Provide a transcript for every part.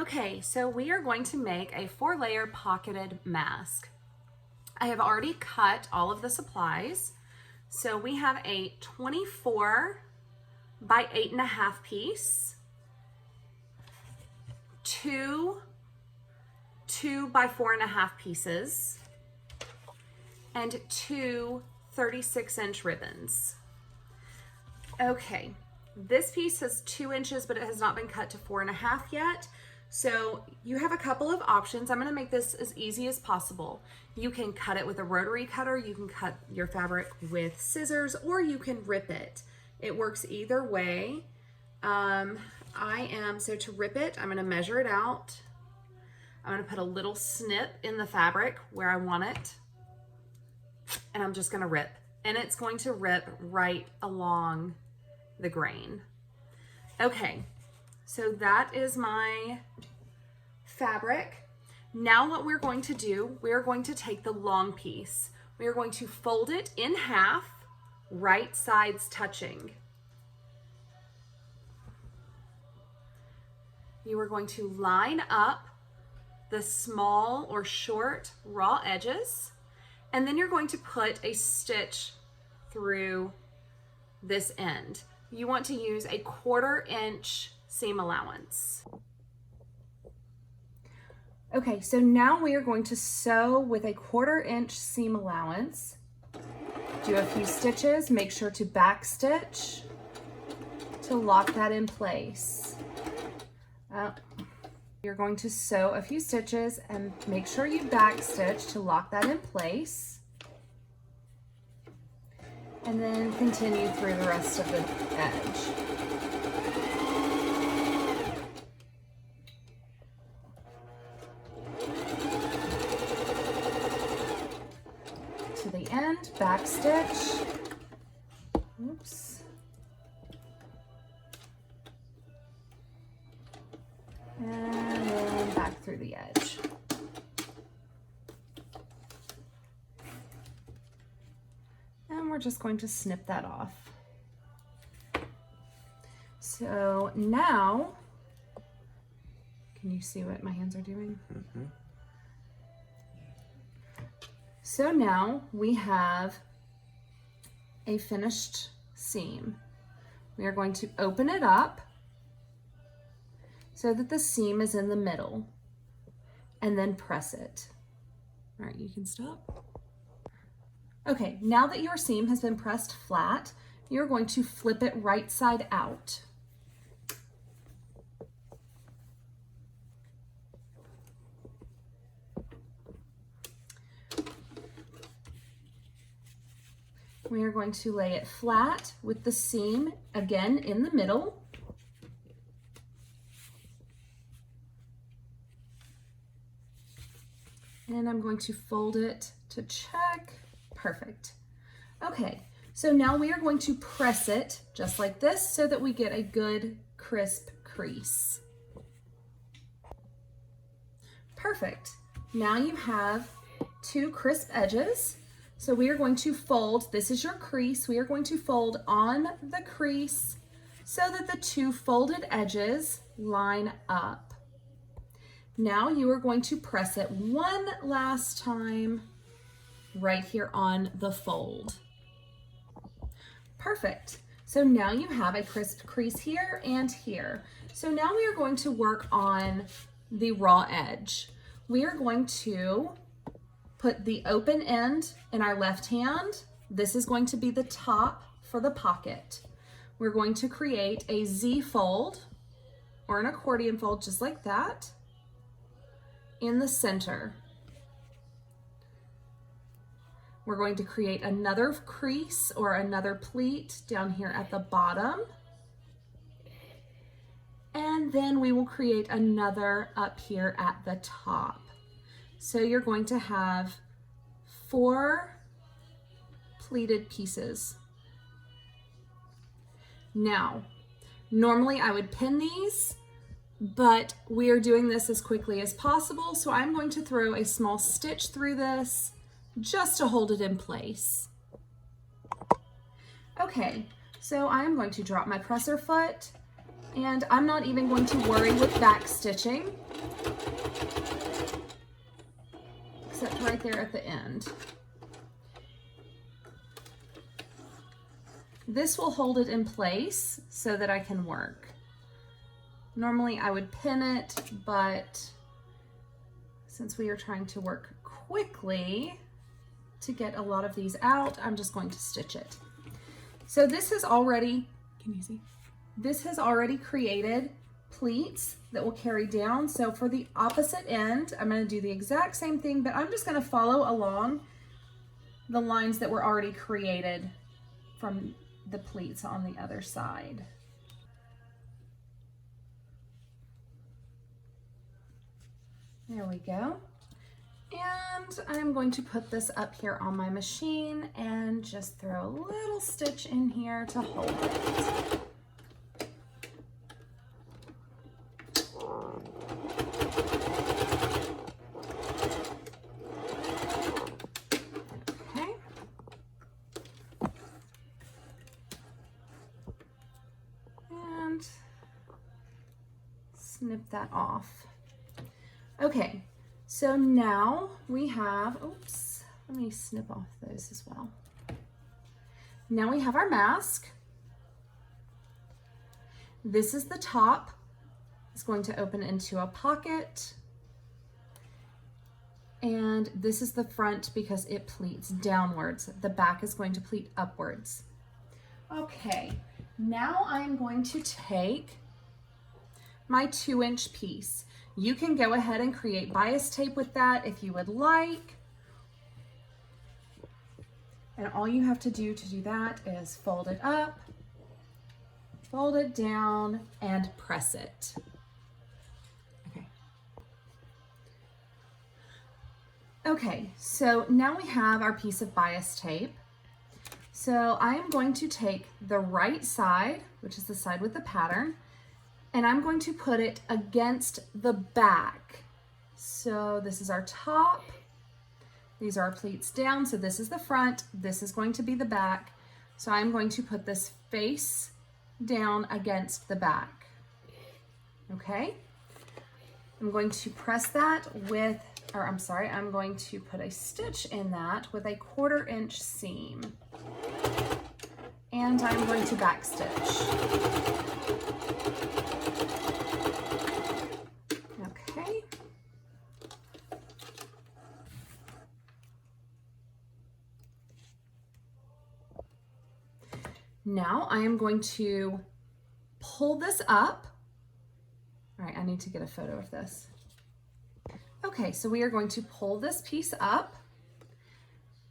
Okay, so we are going to make a 4-layer pocketed mask. I have already cut all of the supplies. So we have a 24 by 8.5 piece, two 2 by 4.5 pieces, and two 36-inch ribbons. Okay, this piece has 2 inches, but it has not been cut to 4.5 yet. So you have a couple of options. I'm going to make this as easy as possible. You can cut it with a rotary cutter, you can cut your fabric with scissors, or you can rip it. It works either way. So to rip it, I'm going to measure it out. I'm going to put a little snip in the fabric where I want it, and I'm just going to rip. And it's going to rip right along the grain. Okay, so that is my fabric. Now what we're going to do, we're going to take the long piece. We are going to fold it in half, right sides touching. You are going to line up the small or short raw edges, and then you're going to put a stitch through this end. You want to use a 1/4 inch seam allowance. Okay, so now we are going to sew with a 1/4 inch seam allowance. Do a few stitches, make sure to back stitch to lock that in place. You're going to sew a few stitches and make sure you back stitch to lock that in place. And then continue through the rest of the edge. To the end, back stitch. Oops. And then back through the edge. And we're just going to snip that off. So now, can you see what my hands are doing? Mm-hmm. So now we have a finished seam. We are going to open it up so that the seam is in the middle, and then press it. All right, you can stop. Okay, now that your seam has been pressed flat, you're going to flip it right side out. We are going to lay it flat with the seam again in the middle. And I'm going to fold it to check. Perfect. Okay, so now we are going to press it just like this so that we get a good crisp crease. Perfect. Now you have 2 crisp edges. So we are going to fold, this is your crease, we are going to fold on the crease so that the 2 folded edges line up. Now you are going to press it one last time right here on the fold. Perfect. So now you have a crisp crease here and here. So now we are going to work on the raw edge. We are going to put the open end in our left hand. This is going to be the top for the pocket. We're going to create a Z fold or an accordion fold just like that in the center. We're going to create another crease or another pleat down here at the bottom. And then we will create another up here at the top. So you're going to have 4 pleated pieces. Now, normally I would pin these, but we are doing this as quickly as possible. So I'm going to throw a small stitch through this just to hold it in place. Okay, so I'm going to drop my presser foot And I'm not even going to worry with back stitching, except right there at the end. This will hold it in place so that I can work. Normally I would pin it, but since we are trying to work quickly to get a lot of these out, I'm just going to stitch it. So this has already, can you see? This has already created pleats that will carry down. So for the opposite end, I'm going to do the exact same thing, but I'm just going to follow along the lines that were already created from the pleats on the other side. There we go. And I'm going to put this up here on my machine and just throw a little stitch in here to hold it. Okay. And snip that off. Okay, so now we have, oops, let me snip off those as well. Now we have our mask. This is the top. It's going to open into a pocket. And this is the front because it pleats downwards. The back is going to pleat upwards. Okay, now I'm going to take my 2-inch piece. You can go ahead and create bias tape with that if you would like. And all you have to do that is fold it up, fold it down, and press it. Okay. Okay, so now we have our piece of bias tape. So I am going to take the right side, which is the side with the pattern, and I'm going to put it against the back. So this is our top. These are our pleats down. So this is the front. This is going to be the back. So I'm going to put this face down against the back. Okay. I'm going to press that with, or I'm sorry, I'm going to put a stitch in that with a 1/4 inch seam. And I'm going to back stitch. Okay. Now I am going to pull this up. All right, I need to get a photo of this. Okay, so we are going to pull this piece up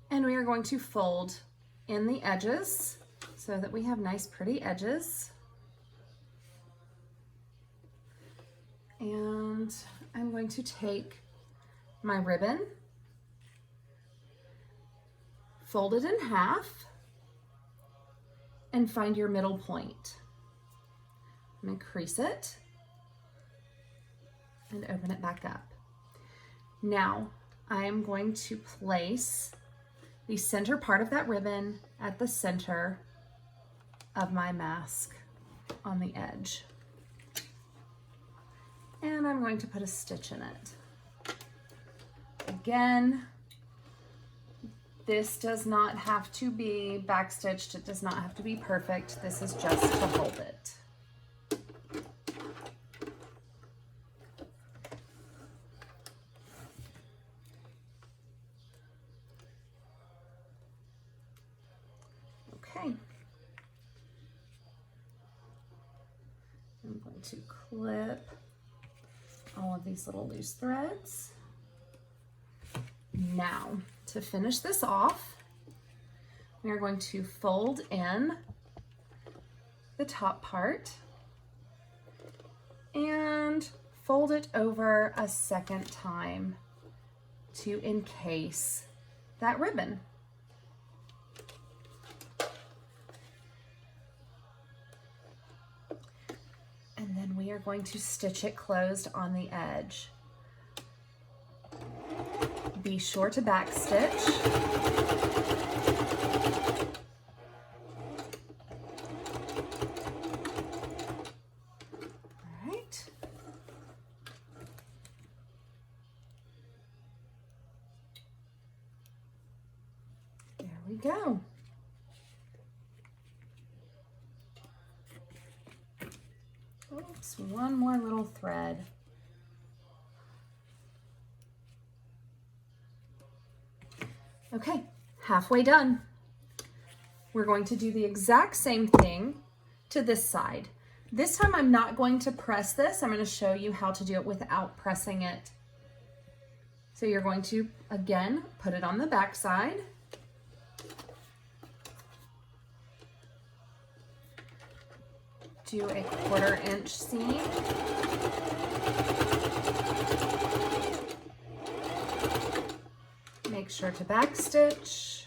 and we are going to fold in the edges so that we have nice pretty edges. And I'm going to take my ribbon, fold it in half, and find your middle point. I'm going to crease it and open it back up. Now I am going to place the center part of that ribbon at the center of my mask on the edge. And I'm going to put a stitch in it. Again, this does not have to be backstitched. It does not have to be perfect. This is just to hold it. Okay. I'm going to clip all of these little loose threads. Now, to finish this off, we are going to fold in the top part and fold it over a second time to encase that ribbon. And then we are going to stitch it closed on the edge. Be sure to backstitch. we go. Oops, one more little thread. Okay, halfway done. We're going to do the exact same thing to this side. This time I'm not going to press this. I'm going to show you how to do it without pressing it. So you're going to, again, put it on the back side. Do a 1/4 inch seam. Make sure to back stitch.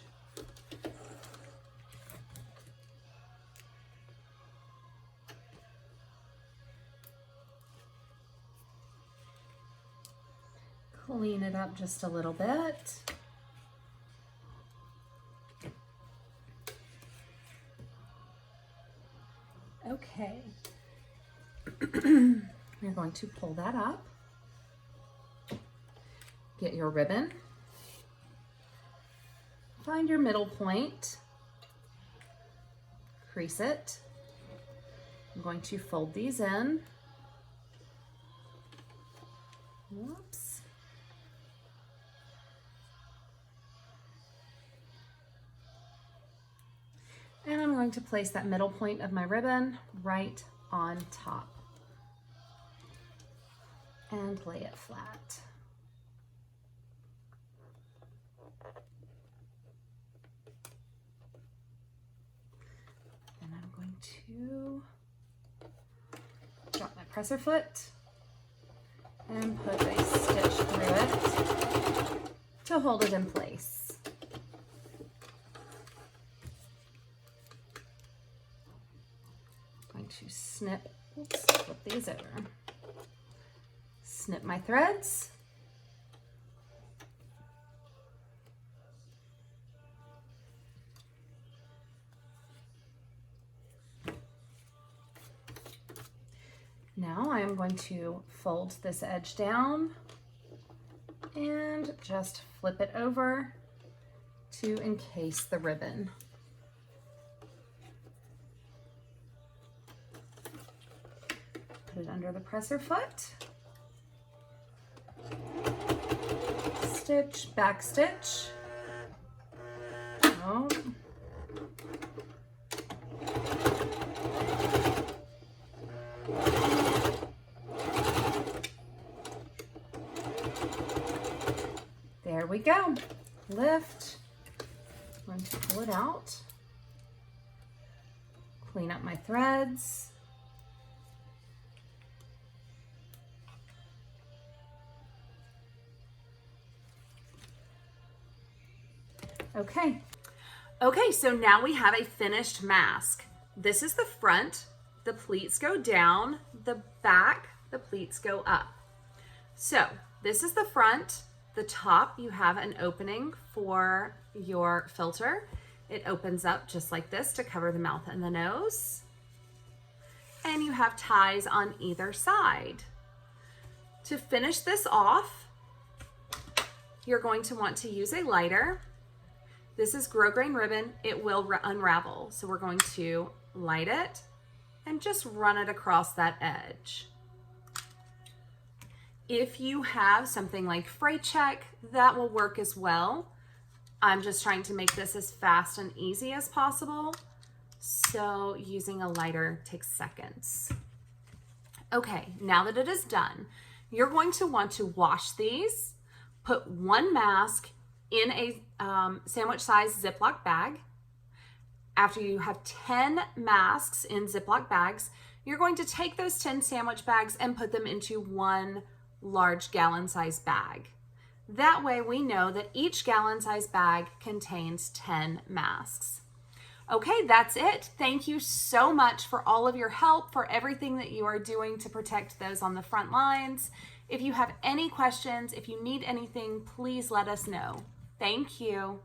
Clean it up just a little bit. Okay. You're going to pull that up. Get your ribbon. Find your middle point. Crease it. I'm going to fold these in. Whoops. And I'm going to place that middle point of my ribbon right on top and lay it flat. And I'm going to drop my presser foot and put a stitch through it to hold it in place. To snip, oops, flip these over. Snip my threads. Now I am going to fold this edge down and just flip it over to encase the ribbon. Put it under the presser foot, stitch, back stitch. Oh. There we go. Lift. I'm going to pull it out. Clean up my threads. Okay. Okay, so now we have a finished mask. This is the front. The pleats go down. The back, the pleats go up. So this is the front. The top, you have an opening for your filter. It opens up just like this to cover the mouth and the nose. And you have ties on either side. To finish this off, you're going to want to use a lighter. This is grosgrain ribbon. It will unravel. So we're going to light it and just run it across that edge. If you have something like fray check, that will work as well. I'm just trying to make this as fast and easy as possible. So using a lighter takes seconds. Okay, now that it is done, you're going to want to wash these, put one mask in a sandwich size Ziploc bag. After you have 10 masks in Ziploc bags, you're going to take those 10 sandwich bags and put them into one large gallon size bag. That way we know that each gallon size bag contains 10 masks. Okay, that's it. Thank you so much for all of your help, for everything that you are doing to protect those on the front lines. If you have any questions, if you need anything, please let us know. Thank you.